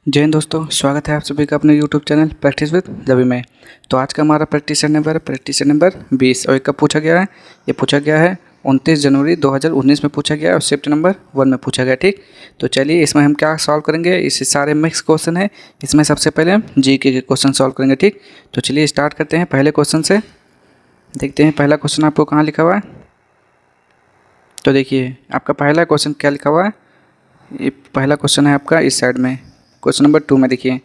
जय हिंद दोस्तों, स्वागत है आप सभी का अपने YouTube channel practice with Ravi में। तो आज का हमारा प्रैक्टिस नंबर 20 और एक कब पूछा गया है। ये पूछा गया है 29 जनवरी 2019 में पूछा गया और शिफ्ट नंबर 1 में पूछा गया। ठीक, तो चलिए इसमें हम क्या सॉल्व करेंगे। इस सारे मिक्स क्वेश्चन है, इसमें सबसे पहले हम जीके के क्वेश्चन सॉल्व करेंगे। ठीक, तो चलिए स्टार्ट करते हैं पहले क्वेश्चन से। देखते हैं पहला क्वेश्चन आपको कहाँ लिखा हुआ है। तो देखिए आपका पहला क्वेश्चन क्या लिखा हुआ है। ये पहला क्वेश्चन है आपका इस साइड में, क्वेश्चन नंबर 2 में देखिए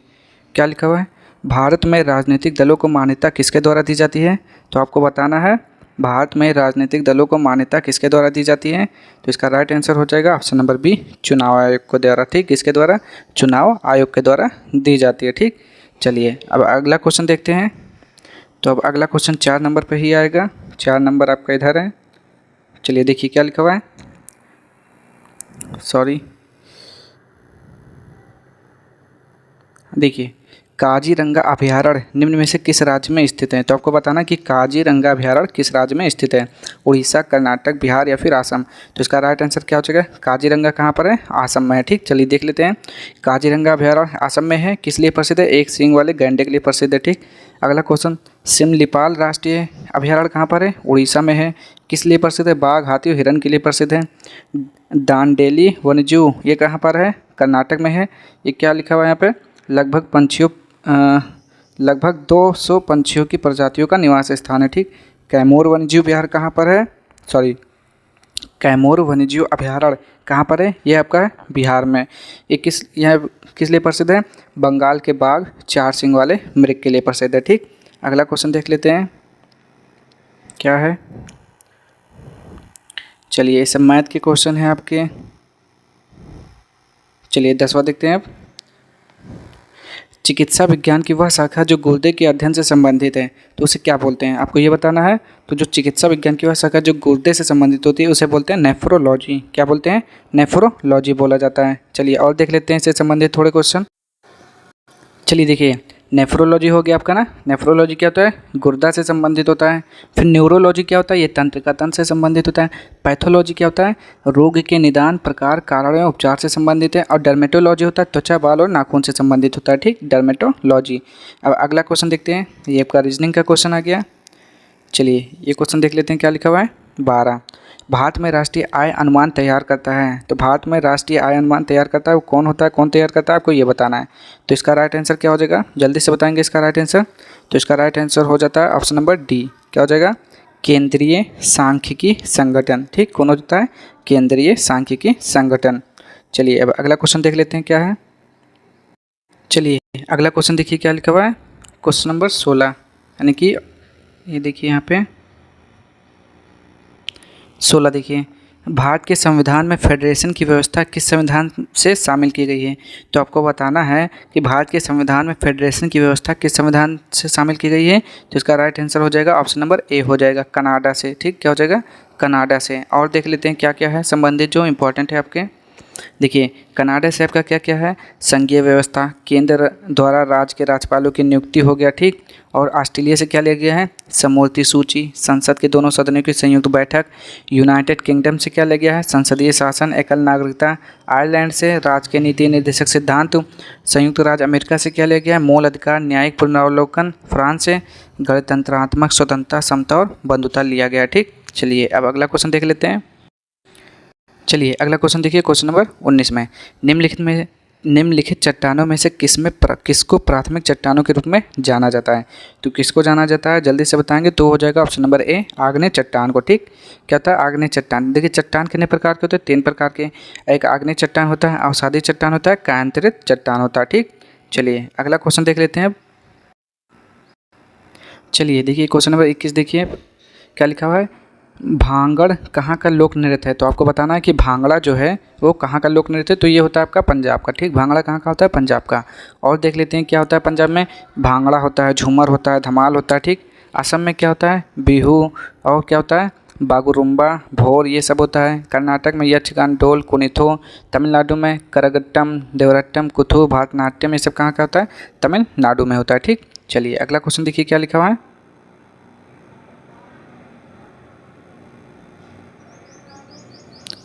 क्या लिखा हुआ है। भारत में राजनीतिक दलों को मान्यता किसके द्वारा दी जाती है। तो आपको बताना है भारत में राजनीतिक दलों को मान्यता किसके द्वारा दी जाती है। तो इसका राइट आंसर हो जाएगा ऑप्शन नंबर बी, चुनाव आयोग के द्वारा। ठीक, किसके द्वारा, चुनाव आयोग के द्वारा दी जाती है। ठीक, चलिए अब अगला क्वेश्चन देखते हैं। तो अब अगला क्वेश्चन 4 नंबर पर ही आएगा। 4 नंबर आपका इधर है। चलिए देखिए क्या लिखा हुआ है, सॉरी देखिए काजीरंगा अभयारण्य निम्न में से किस राज्य में स्थित है। तो आपको बताना कि काजीरंगा अभयारण्य किस राज्य में स्थित है, उड़ीसा, कर्नाटक, बिहार या फिर असम। तो इसका राइट आंसर क्या हो जाएगा, काजीरंगा कहाँ पर है, असम में है। ठीक, चलिए देख लेते हैं। काजीरंगा अभयारण्य असम में है, किस लिए प्रसिद्ध है, एक सींग वाले गैंडे के लिए प्रसिद्ध है। ठीक, अगला क्वेश्चन, सिमलीपाल राष्ट्रीय अभयारण्य कहाँ पर है, उड़ीसा में है, किस लिए प्रसिद्ध है, बाघ, हाथी और हिरन के लिए प्रसिद्ध है। दांडेली वन्यजीव ये कहाँ पर है, कर्नाटक में है। ये क्या लिखा हुआ है यहाँ पे, लगभग 200 पंछियों की प्रजातियों का निवास स्थान है। ठीक, कैमूर वन्यजीव विहार कहाँ पर है, सॉरी कैमूर वन्यजीव अभयारण्य कहाँ पर है, ये आपका है बिहार में। ये यह किस लिए प्रसिद्ध है, बंगाल के बाघ, 4 सींग वाले मृग के लिए प्रसिद्ध है। ठीक, अगला क्वेश्चन देख लेते हैं क्या है। चलिए ये सब मैथ के क्वेश्चन हैं आपके। चलिए 10वां देखते हैं अब। चिकित्सा विज्ञान की वह शाखा जो गुर्दे के अध्ययन से संबंधित है तो उसे क्या बोलते हैं, आपको ये बताना है। तो जो चिकित्सा विज्ञान की वह शाखा जो गुर्दे से संबंधित होती है उसे बोलते हैं नेफ्रोलॉजी। क्या बोलते हैं, नेफ्रोलॉजी बोला जाता है। चलिए और देख लेते हैं इससे संबंधित थोड़े क्वेश्चन। चलिए देखिए नेफ्रोलॉजी हो गया आपका ना, नेफ्रोलॉजी क्या होता है, गुर्दा से संबंधित होता है। फिर न्यूरोलॉजी क्या होता है, ये तंत्रिका तंत्र से संबंधित होता है। पैथोलॉजी क्या होता है, रोग के निदान, प्रकार, कारण एवं उपचार से संबंधित है। और डर्मेटोलॉजी होता है त्वचा, बाल और नाखून से संबंधित होता है। ठीक, डर्मेटोलॉजी। अब अगला क्वेश्चन देखते हैं, ये आपका रीजनिंग का क्वेश्चन आ गया। चलिए ये क्वेश्चन देख लेते हैं क्या लिखा हुआ है। 12, भारत में राष्ट्रीय आय अनुमान तैयार करता है। तो भारत में राष्ट्रीय आय अनुमान तैयार करता है वो कौन होता है, कौन तैयार करता है, आपको ये बताना है। तो इसका राइट आंसर क्या हो जाएगा, जल्दी से बताएंगे इसका राइट आंसर। तो इसका राइट आंसर हो जाता है ऑप्शन नंबर डी, क्या हो जाएगा, केंद्रीय सांख्यिकी संगठन। ठीक, कौन होता है, केंद्रीय सांख्यिकी संगठन। चलिए अब अगला क्वेश्चन देख लेते हैं क्या है। चलिए अगला क्वेश्चन देखिए क्या लिखा हुआ है, क्वेश्चन नंबर 16, यानी कि ये देखिए यहाँ पे 16 देखिए, भारत के संविधान में फेडरेशन की व्यवस्था किस संविधान से शामिल की गई है। तो आपको बताना है कि भारत के संविधान में फेडरेशन की व्यवस्था किस संविधान से शामिल की गई है। तो इसका राइट आंसर हो जाएगा ऑप्शन नंबर ए हो जाएगा, कनाडा से। ठीक, क्या हो जाएगा, कनाडा से। और देख लेते हैं क्या क्या है संबंधित जो इंपॉर्टेंट है आपके। देखिए कनाडा से आपका क्या क्या है, संघीय व्यवस्था, केंद्र द्वारा राज्य के राज्यपालों की नियुक्ति हो गया। ठीक, और ऑस्ट्रेलिया से क्या लिया गया है, समवर्ती सूची, संसद के दोनों सदनों की संयुक्त बैठक। यूनाइटेड किंगडम से क्या लिया गया है, संसदीय शासन, एकल नागरिकता। आयरलैंड से राज्य के नीति निर्देशक सिद्धांत। संयुक्त राज्य अमेरिका से क्या लिया गया है, मूल अधिकार, न्यायिक पुनरावलोकन। फ्रांस से गणतंत्रात्मक स्वतंत्रता, समता और बंधुता लिया गया। ठीक, चलिए अब अगला क्वेश्चन देख लेते हैं। चलिए अगला क्वेश्चन देखिए, क्वेश्चन नंबर 19 में, निम्नलिखित चट्टानों में से किसको प्राथमिक चट्टानों के रूप में जाना जाता है। तो किसको जाना जाता है जल्दी से बताएंगे तो हो जाएगा ऑप्शन नंबर ए, आग्नेय चट्टान को। ठीक, क्या होता है, आग्नेय चट्टान। देखिए चट्टान कितने प्रकार के होते हैं, 3 प्रकार के। एक आग्नेय चट्टान होता है, अवसादी चट्टान होता है, कायांतरित चट्टान होता है। ठीक, चलिए अगला क्वेश्चन देख लेते हैं अब। चलिए देखिए क्वेश्चन नंबर 21 देखिए क्या लिखा हुआ है, भांगड़ कहाँ का लोक नृत्य है। तो आपको बताना है कि भांगड़ा जो है वो कहाँ का लोक नृत्य है। तो ये होता है आपका पंजाब का। ठीक, भांगड़ा कहाँ का होता है, पंजाब का। और देख लेते हैं क्या होता है पंजाब में, भांगड़ा होता है, झूमर होता है, धमाल होता है। ठीक, असम में क्या होता है, बिहू, और क्या होता है, बागुरुम्बा, भोर, ये सब होता है। कर्नाटक में यक्षगान, ढोल, कुनिथो। तमिलनाडु में करगट्टम, देवरट्टम, कुथु, भरतनाट्यम, ये सब कहाँ का होता है, तमिलनाडु में होता है। ठीक, चलिए अगला क्वेश्चन देखिए क्या लिखा हुआ है।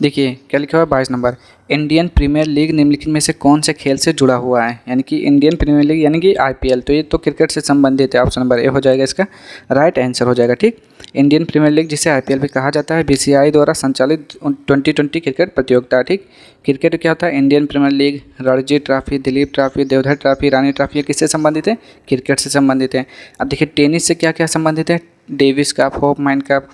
देखिए क्या लिखा हुआ है 22 नंबर, इंडियन प्रीमियर लीग निम्नलिखित में से कौन से खेल से जुड़ा हुआ है, यानी कि इंडियन प्रीमियर लीग यानी कि आईपीएल, तो ये तो क्रिकेट से संबंधित है। ऑप्शन नंबर ए हो जाएगा इसका राइट आंसर हो जाएगा। ठीक, इंडियन प्रीमियर लीग जिसे आईपीएल भी कहा जाता है बीसीसीआई द्वारा संचालित 2020 क्रिकेट प्रतियोगिता है। ठीक, क्रिकेट क्या होता है, Indian Premier League, Ranji trophy, Duleep trophy, Deodhar trophy, Rani trophy, ये किससे संबंधित है, क्रिकेट से संबंधित है। अब देखिए टेनिस से क्या क्या संबंधित है, डेविस कप, होपमैन कप,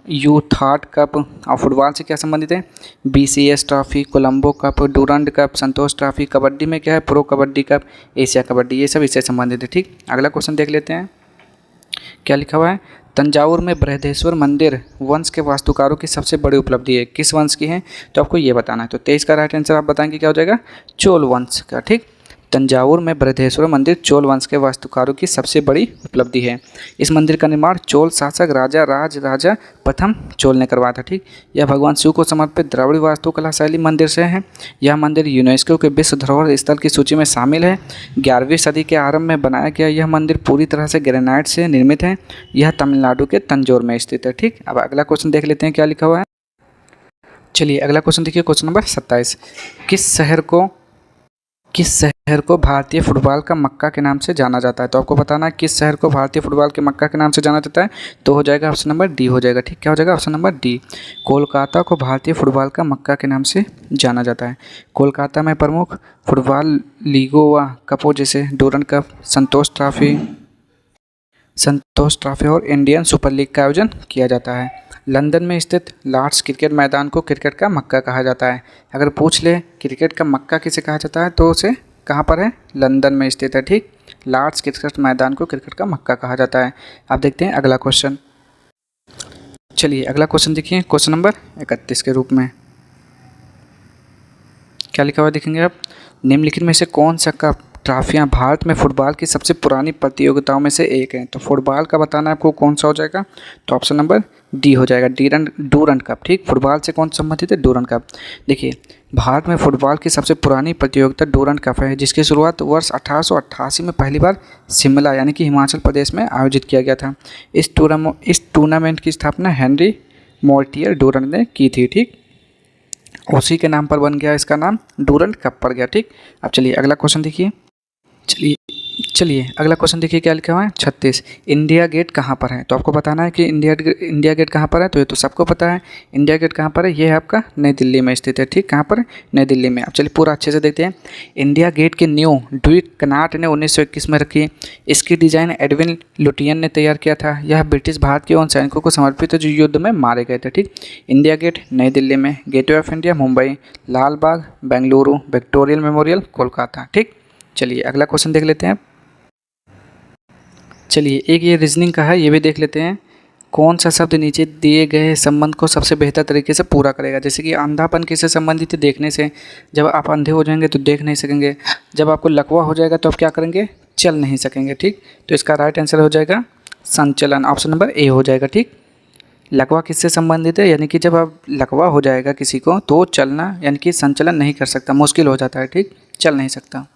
यूथार्ड कप, और फुटबॉल से क्या संबंधित है, BCS trophy, Colombo cup, Durand cup, Santosh trophy, kabaddi में क्या है, pro kabaddi cup, Asia kabaddi, ये सब इससे संबंधित है। ठीक, अगला क्वेश्चन देख लेते हैं क्या लिखा हुआ है, तंजावुर में बृहदेश्वर मंदिर वंश के वास्तुकारों की सबसे बड़ी उपलब्धि है, किस वंश की है, तो आपको ये बताना है। तो 23 का राइट आंसर आप बताएंगे क्या हो जाएगा, चोल वंश का। ठीक, तंजावुर में बृहदेश्वर मंदिर चोल वंश के वास्तुकारों की सबसे बड़ी उपलब्धि है। इस मंदिर का निर्माण चोल शासक राजा प्रथम चोल ने करवाया था। ठीक, यह भगवान शिव को समर्पित द्रविड़ वास्तुकला शैली मंदिर से है। यह मंदिर यूनेस्को के विश्व धरोहर स्थल की सूची में शामिल है। 11वीं सदी के आरंभ में बनाया गया यह मंदिर पूरी तरह से ग्रेनाइट से निर्मित है। यह तमिलनाडु के तंजौर में स्थित है। ठीक, अब अगला क्वेश्चन देख लेते हैं क्या लिखा हुआ है। चलिए अगला क्वेश्चन देखिए, क्वेश्चन नंबर 27, किस शहर को भारतीय फुटबॉल का मक्का के नाम से जाना जाता है, तो आपको बताना है किस शहर को भारतीय फुटबॉल के मक्का के नाम से जाना जाता है, तो हो जाएगा ऑप्शन नंबर डी हो जाएगा। ठीक, क्या हो जाएगा, ऑप्शन नंबर डी, कोलकाता को भारतीय फुटबॉल का मक्का के नाम से जाना जाता है। कोलकाता में प्रमुख फुटबॉल लीगों व कपों जैसे डूरंड कप, संतोष ट्रॉफी और इंडियन सुपर लीग का आयोजन किया जाता है। लंदन में स्थित लॉर्ड्स क्रिकेट मैदान को क्रिकेट का मक्का कहा जाता है। अगर पूछ ले क्रिकेट का मक्का किसे कहा जाता है, तो उसे कहाँ पर है, लंदन में स्थित है। ठीक, लॉर्ड्स क्रिकेट मैदान को क्रिकेट का मक्का कहा जाता है। अब देखते हैं अगला क्वेश्चन। चलिए अगला क्वेश्चन देखिए, क्वेश्चन नंबर 31 के रूप में क्या लिखा हुआ देखेंगे आप, निम्नलिखित में से कौन सा कप ट्रॉफियाँ भारत में फुटबॉल की सबसे पुरानी प्रतियोगिताओं में से एक है, तो फुटबॉल का बताना है आपको कौन सा हो जाएगा, तो ऑप्शन नंबर डी हो जाएगा, डूरंड कप। ठीक, फुटबॉल से कौन संबंधित है, डूरंड कप। देखिए भारत में फुटबॉल की सबसे पुरानी प्रतियोगिता डूरंड कप है, जिसकी शुरुआत वर्ष 1888 में पहली बार शिमला यानी कि हिमाचल प्रदेश में आयोजित किया गया था। इस टूर्नामेंट की स्थापना हेनरी मोर्टियर डूरंड ने की थी। ठीक, उसी के नाम पर बन गया इसका नाम, डूरंड कप पड़ गया। ठीक, अब चलिए अगला क्वेश्चन देखिए। चलिए अगला क्वेश्चन देखिए क्या लिखा हुआ है, 36, इंडिया गेट कहाँ पर है, तो आपको बताना है कि इंडिया गेट कहाँ पर है, तो ये तो सबको पता है। इंडिया गेट कहाँ पर है, ये है आपका नई दिल्ली में स्थित है। ठीक, कहाँ पर है, नई दिल्ली में। अब चलिए पूरा अच्छे से देखते हैं। इंडिया गेट की नींव ड्यूक कनाट ने 1921 में रखी। इसकी डिज़ाइन एडविन लुटियन ने तैयार किया था। यह ब्रिटिश भारत के उन सैनिकों को समर्पित है जो युद्ध में मारे गए थे। ठीक, इंडिया गेट नई दिल्ली में, gateway of India Mumbai, Lal Bagh Bengaluru, विक्टोरियल memorial Kolkata. ठीक, चलिए अगला क्वेश्चन देख लेते हैं। चलिए एक ये रीजनिंग का है, ये भी देख लेते हैं। कौन सा शब्द नीचे दिए गए संबंध को सबसे बेहतर तरीके से पूरा करेगा, जैसे कि अंधापन किससे संबंधित है, देखने से। जब आप अंधे हो जाएंगे तो देख नहीं सकेंगे। जब आपको लकवा हो जाएगा तो आप क्या करेंगे, चल नहीं सकेंगे। ठीक, तो इसका राइट आंसर हो जाएगा संचलन, ऑप्शन नंबर ए हो जाएगा। ठीक, लकवा किससे संबंधित है, यानी कि जब आप लकवा हो जाएगा किसी को तो चलना यानी कि संचलन नहीं कर सकता, मुश्किल हो जाता है। ठीक, चल नहीं सकता।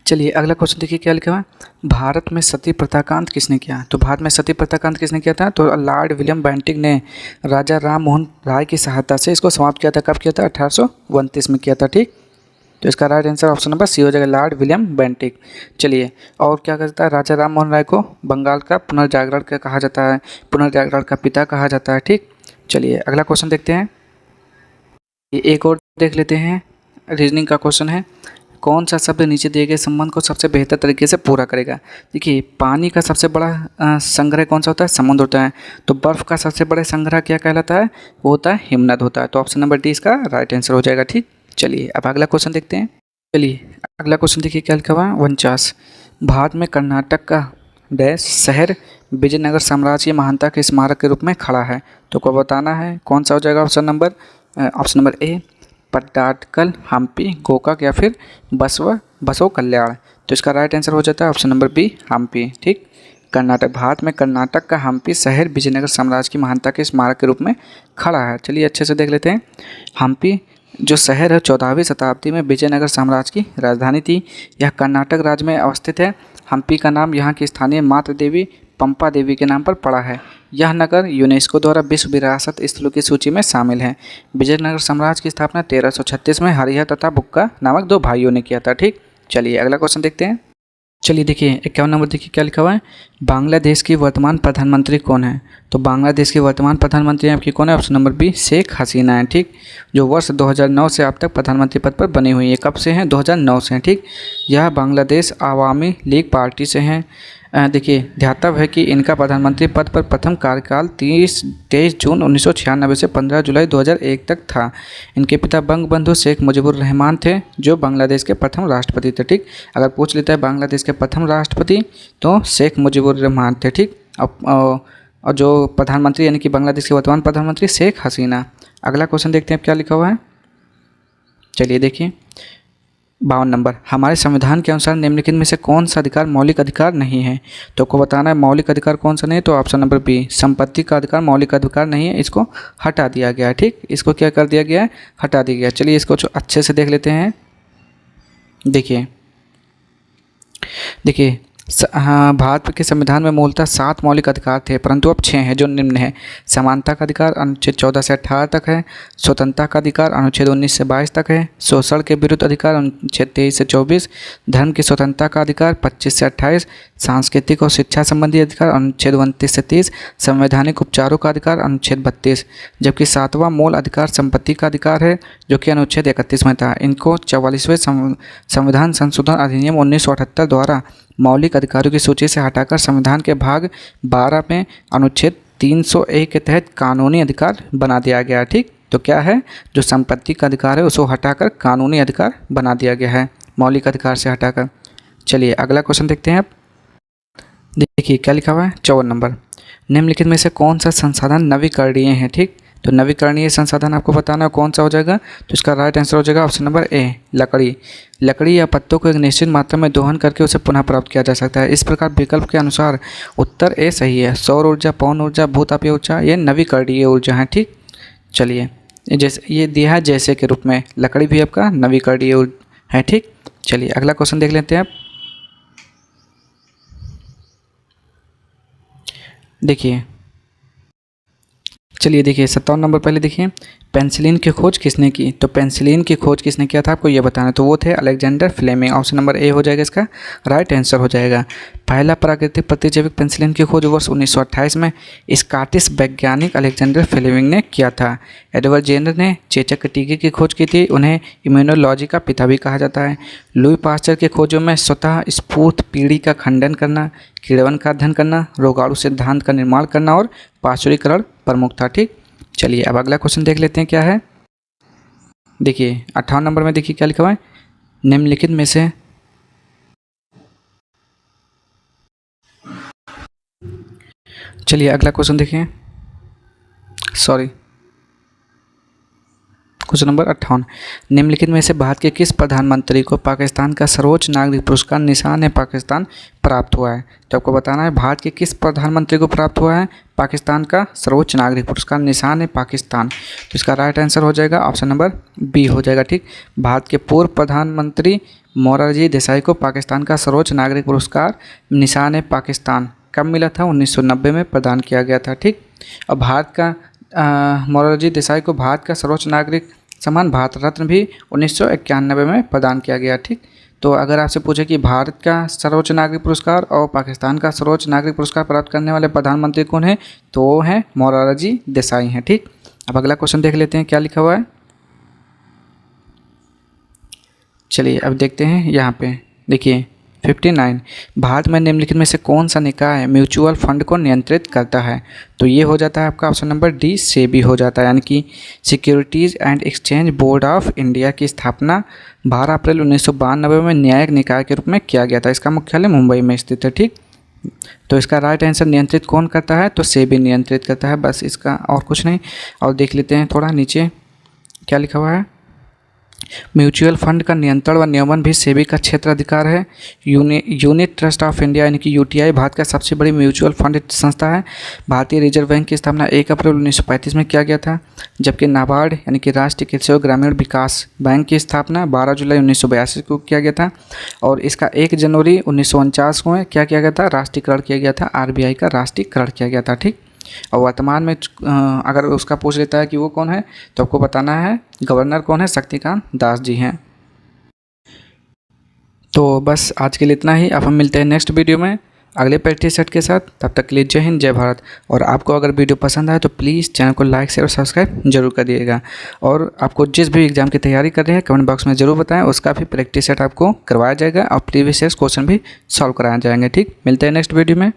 चलिए अगला क्वेश्चन देखिए क्या लिखा हुआ है, भारत में सती प्रथा का अंत किसने किया, तो भारत में सती प्रथा का अंत किसने किया था, तो लॉर्ड विलियम बेंटिक ने राजा राम मोहन राय की सहायता से इसको समाप्त किया था। कब किया था, 1829 में किया था। ठीक, तो इसका right answer option number C हो जाएगा, लॉर्ड विलियम बेंटिक। चलिए और क्या करता है, राजा राम मोहन राय को बंगाल का पुनर्जागरण का कहा जाता है, पुनर्जागरण का पिता कहा जाता है। ठीक, चलिए अगला क्वेश्चन देखते हैं। ये एक और देख लेते हैं, रीजनिंग का क्वेश्चन है। कौन सा शब्द नीचे दिए गए संबंध को सबसे बेहतर तरीके से पूरा करेगा। देखिए पानी का सबसे बड़ा संग्रह कौन सा होता है, समुद्र होता है। तो बर्फ़ का सबसे बड़ा संग्रह क्या कहलाता है, वो होता है हिमनद होता है। तो ऑप्शन नंबर डी इसका राइट आंसर हो जाएगा। ठीक, चलिए अब अगला क्वेश्चन देखते हैं। चलिए अगला क्वेश्चन देखिए क्या लिखा हुआ है, 49, भारत में कर्नाटक का डैश शहर विजयनगर साम्राज्य की महानता के स्मारक के रूप में खड़ा है, तो को बताना है कौन सा हो जाएगा। Option number A Pattadakal, Hampi, Gokak या फिर बसव कल्याण। तो इसका राइट आंसर हो जाता है ऑप्शन नंबर बी हम्पी। ठीक, कर्नाटक, भारत में कर्नाटक का हम्पी शहर विजयनगर साम्राज्य की महानता के स्मारक के रूप में खड़ा है। चलिए अच्छे से देख लेते हैं। हम्पी जो शहर है 14वीं शताब्दी में विजयनगर साम्राज्य की राजधानी थी। यह कर्नाटक राज्य में अवस्थित है। हम्पी का नाम यहाँ की स्थानीय मातृ देवी पंपा देवी के नाम पर पड़ा है। यह नगर यूनेस्को द्वारा विश्व विरासत स्थलों की सूची में शामिल है। विजयनगर साम्राज्य की स्थापना 1336 में हरिहर तथा बुक्का नामक दो भाइयों ने किया था। ठीक, चलिए अगला क्वेश्चन देखते हैं। चलिए देखिए 51 नंबर देखिए क्या लिखा हुआ है, बांग्लादेश की वर्तमान प्रधानमंत्री कौन है। तो बांग्लादेश की वर्तमान प्रधानमंत्री आपकी कौन है, option number B Sheikh Hasina है। ठीक, जो वर्ष 2009 से अब तक प्रधानमंत्री पद पर बनी हुई है। कब से हैं, 2009 से हैं। ठीक, यह बांग्लादेश आवामी लीग पार्टी से हैं। देखिए ध्यातव्य है कि इनका प्रधानमंत्री पद पर प्रथम कार्यकाल 23 जून 1996 से 15 जुलाई 2001 तक था। इनके पिता बंगबंधु शेख मुजीबुर रहमान थे, जो बांग्लादेश के प्रथम राष्ट्रपति थे। ठीक, अगर पूछ लेता है बांग्लादेश के प्रथम राष्ट्रपति तो शेख मुजीबुर रहमान थे। ठीक, और जो प्रधानमंत्री यानी कि बांग्लादेश के वर्तमान प्रधानमंत्री शेख हसीना। अगला क्वेश्चन देखते हैं क्या लिखा हुआ है। चलिए देखिए 52 नंबर, हमारे संविधान के अनुसार निम्नलिखित में से कौन सा अधिकार मौलिक अधिकार नहीं है। तो आपको बताना है मौलिक अधिकार कौन सा नहीं है। तो ऑप्शन नंबर बी संपत्ति का अधिकार मौलिक अधिकार नहीं है, इसको हटा दिया गया है। ठीक, इसको क्या कर दिया गया है, हटा दिया गया। चलिए इसको अच्छे से देख लेते हैं। देखिए हाँ, भारत के संविधान में मूलतः 7 मौलिक अधिकार थे, परंतु अब 6 हैं जो निम्न है। समानता का अधिकार अनुच्छेद 14 से 18 तक है। स्वतंत्रता का अधिकार अनुच्छेद 19 से 22 तक है। शोषण के विरुद्ध अधिकार अनुच्छेद 23 से 24। धर्म की स्वतंत्रता का अधिकार 25 से 28। सांस्कृतिक और शिक्षा संबंधी अधिकार अनुच्छेद 29 से 30। संवैधानिक उपचारों का अधिकार अनुच्छेद 32। जबकि 7वां मूल अधिकार संपत्ति का अधिकार है, जो कि अनुच्छेद 31 में था। इनको 44वें संविधान संशोधन अधिनियम 1978 द्वारा मौलिक अधिकारों की सूची से हटाकर संविधान के भाग 12 में अनुच्छेद 301 के तहत कानूनी अधिकार बना दिया गया। ठीक, तो क्या है, जो संपत्ति का अधिकार है उसको हटाकर कानूनी अधिकार बना दिया गया है, मौलिक अधिकार से हटाकर। चलिए अगला क्वेश्चन देखते हैं आप। देखिए क्या लिखा हुआ है 54 नंबर, निम्नलिखित में से कौन सा संसाधन नवीकरणीय है। ठीक, तो नवीकरणीय संसाधन आपको बताना है कौन सा हो जाएगा। तो इसका राइट आंसर हो जाएगा ऑप्शन नंबर ए लकड़ी। लकड़ी या पत्तों को एक निश्चित मात्रा में दोहन करके उसे पुनः प्राप्त किया जा सकता है। इस प्रकार विकल्प के अनुसार उत्तर ए सही है। सौर ऊर्जा, पवन ऊर्जा, भूतापीय ऊर्जा, ये नवीकरणीय ऊर्जा है। ठीक, चलिए जैसे ये दिया है जैसे के रूप में, लकड़ी भी आपका नवीकरणीय है। ठीक, चलिए अगला क्वेश्चन देख लेते हैं आप। देखिए चलिए देखिए 57 नंबर पहले देखिए, पेंसिलिन की खोज किसने की। तो पेंसिलिन की खोज किसने किया था आपको ये बताना है। तो वो थे Alexander Fleming. Option number A हो जाएगा इसका राइट आंसर हो जाएगा। पहला प्राकृतिक प्रतिजैविक पेंसिलिन की खोज वर्ष 1928 में स्कॉटिश वैज्ञानिक अलेक्जेंडर फ्लेमिंग ने किया था। एडवर्ड जेनर ने चेचक के टीके की खोज की थी, उन्हें इम्यूनोलॉजी का पिता भी कहा जाता है। लुई पास्चर की खोजों में स्वतः स्फूर्त पीढ़ी का खंडन करना, किण्वन का अध्ययन करना, रोगाणु सिद्धांत का निर्माण करना और पाश्चुरीकरण प्रमुख था। ठीक, चलिए अब अगला क्वेश्चन देख लेते हैं क्या है। देखिए 58 नंबर में देखिए क्या लिखा हुआ है, निम्नलिखित में से चलिए अगला क्वेश्चन देखिए, क्वेश्चन नंबर 58, निम्नलिखित में से भारत के किस प्रधानमंत्री को पाकिस्तान का सर्वोच्च नागरिक पुरस्कार निशान ए पाकिस्तान प्राप्त हुआ है। तो आपको बताना है भारत के किस प्रधानमंत्री को प्राप्त हुआ है पाकिस्तान का सर्वोच्च नागरिक पुरस्कार निशान ए पाकिस्तान। तो इसका राइट आंसर हो जाएगा ऑप्शन नंबर बी हो जाएगा। ठीक, भारत के पूर्व प्रधानमंत्री मोरारजी देसाई को पाकिस्तान का सर्वोच्च नागरिक पुरस्कार निशान ए पाकिस्तान कब मिला था, 1990 में प्रदान किया गया था। ठीक, और भारत का मोरारजी देसाई को भारत का सर्वोच्च नागरिक सम्मान भारत रत्न भी 1991 में प्रदान किया गया। ठीक, तो अगर आपसे पूछे कि भारत का सर्वोच्च नागरिक पुरस्कार और पाकिस्तान का सर्वोच्च नागरिक पुरस्कार प्राप्त करने वाले प्रधानमंत्री कौन है, तो वो हैं मोरारजी देसाई हैं। ठीक, अब अगला क्वेश्चन देख लेते हैं क्या लिखा हुआ है। चलिए अब देखते हैं यहाँ पे देखिए 59, भारत में निम्नलिखित में से कौन सा निकाय म्यूचुअल फंड को नियंत्रित करता है। तो ये हो जाता है आपका ऑप्शन नंबर डी सेबी हो जाता है, यानी कि securities and exchange board of India की स्थापना 12 अप्रैल 1992 में न्यायिक निकाय के रूप में किया गया था। इसका मुख्यालय मुंबई में स्थित है। ठीक, तो इसका राइट आंसर नियंत्रित कौन करता है, तो सेबी नियंत्रित करता है, बस इसका और कुछ नहीं। और देख लेते हैं थोड़ा नीचे क्या लिखा हुआ है, म्यूचुअल फंड का नियंत्रण व नियमन भी सेबी का क्षेत्राधिकार है। यूनिट ट्रस्ट ऑफ इंडिया यानी कि यूटीआई भारत का सबसे बड़ी म्यूचुअल फंड संस्था है। भारतीय रिजर्व बैंक की स्थापना 1 अप्रैल 1935 में किया गया था, जबकि नाबार्ड यानी कि राष्ट्रीय कृषि और ग्रामीण विकास बैंक की स्थापना 12 जुलाई 1982 को किया गया था, और इसका 1 जनवरी 1949 को क्या किया गया था, राष्ट्रीयकरण किया गया था, आरबीआई का राष्ट्रीयकरण किया गया था। ठीक, और वर्तमान में अगर उसका पूछ लेता है कि वो कौन है, तो आपको बताना है गवर्नर कौन है, शक्तिकांत दास जी हैं। तो बस आज के लिए इतना ही। अब हम मिलते हैं नेक्स्ट वीडियो में अगले प्रैक्टिस सेट के साथ। तब तक के लिए जय हिंद, जय भारत। और आपको अगर वीडियो पसंद आए तो प्लीज़ चैनल को लाइक शेयर और सब्सक्राइब जरूर करिएगा। और आपको जिस भी एग्ज़ाम की तैयारी कर रहे हैं कमेंट बॉक्स में ज़रूर बताएं, उसका भी प्रैक्टिस सेट आपको करवाया जाएगा और प्रीवियस ईयर क्वेश्चन भी सॉल्व कराए जाएंगे। ठीक, मिलते हैं नेक्स्ट वीडियो में।